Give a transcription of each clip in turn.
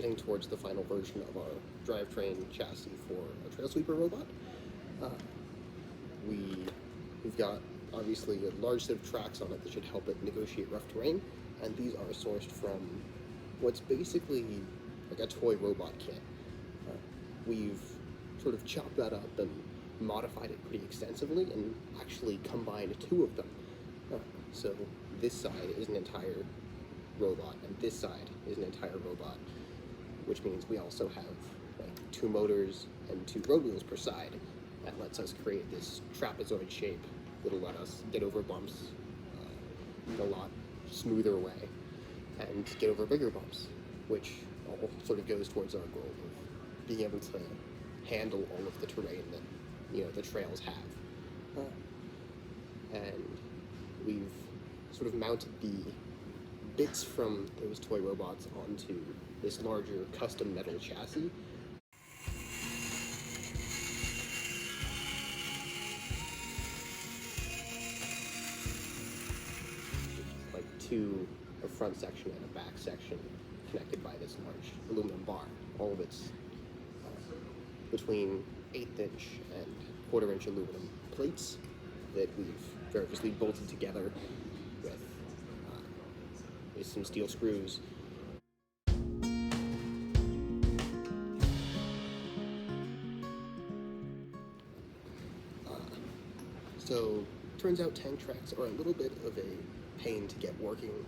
getting towards the final version of our drivetrain chassis for a trail sweeper robot. We've got obviously a large set of tracks on it that should help it negotiate rough terrain, and these are sourced from what's basically like a toy robot kit. We've sort of chopped that up and modified it pretty extensively and actually combined two of them. So this side is an entire robot and this side is an entire robot, which means we also have like 2 motors and 2 road wheels per side. That lets us create this trapezoid shape that'll let us get over bumps in a lot smoother way and get over bigger bumps, which all sort of goes towards our goal of being able to handle all of the terrain that the trails have. And we've sort of mounted the bits from those toy robots onto this larger custom metal chassis. Like a front section and a back section connected by this large aluminum bar. All of it's between 1/8 inch and 1/4 inch aluminum plates that we've variously bolted together with some steel screws. So turns out tank tracks are a little bit of a pain to get working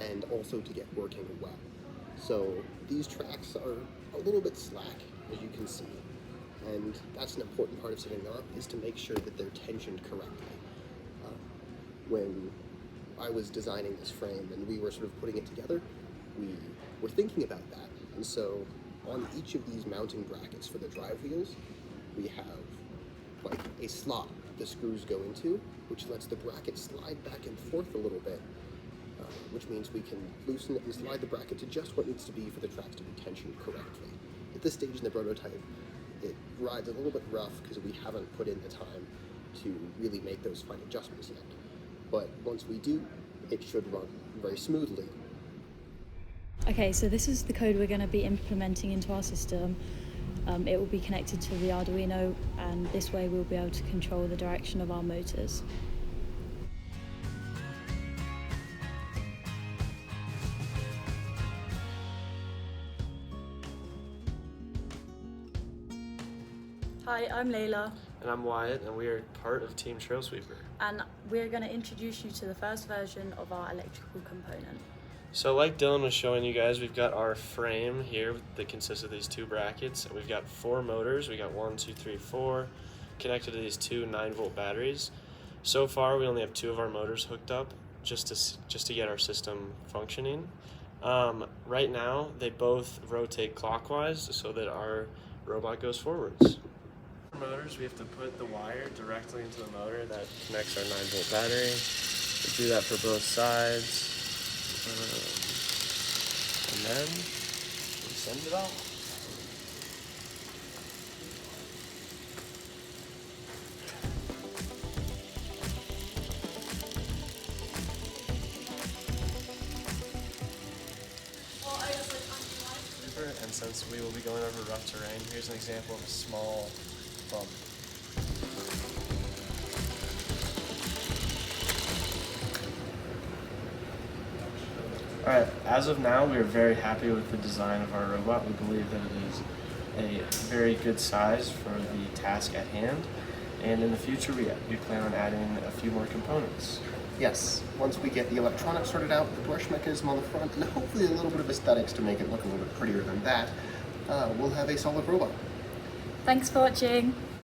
and also to get working well. So these tracks are a little bit slack, as you can see, and that's an important part of setting them up, is to make sure that they're tensioned correctly. When I was designing this frame and we were sort of putting it together, we were thinking about that, and so on each of these mounting brackets for the drive wheels, we have like a slot the screws go into, which lets the bracket slide back and forth a little bit, which means we can loosen it and slide the bracket to just what needs to be for the tracks to be tensioned correctly. At this stage in the prototype, it rides a little bit rough because we haven't put in the time to really make those fine adjustments yet. But once we do, it should run very smoothly. Okay, so this is the code we're going to be implementing into our system. It will be connected to the Arduino, and this way we'll be able to control the direction of our motors. Hi, I'm Layla. And I'm Wyatt, and we are part of Team Trail Sweeper. And we're going to introduce you to the first version of our electrical component. So like Dylan was showing you guys, we've got our frame here that consists of these 2 brackets, and we've got 4 motors. We got 1, 2, 3, 4 connected to these 2 9-volt batteries. So far we only have 2 of our motors hooked up just to get our system functioning. Right now they both rotate clockwise so that our robot goes forwards. For motors, we have to put the wire directly into the motor that connects our 9-volt battery. We do that for both sides. And then we send it off. And since we will be going over rough terrain, here's an example of a small bump. Alright, as of now, we are very happy with the design of our robot. We believe that it is a very good size for the task at hand, and in the future we plan on adding a few more components. Yes, once we get the electronics sorted out, the brush mechanism on the front, and hopefully a little bit of aesthetics to make it look a little bit prettier than that, we'll have a solid robot. Thanks for watching.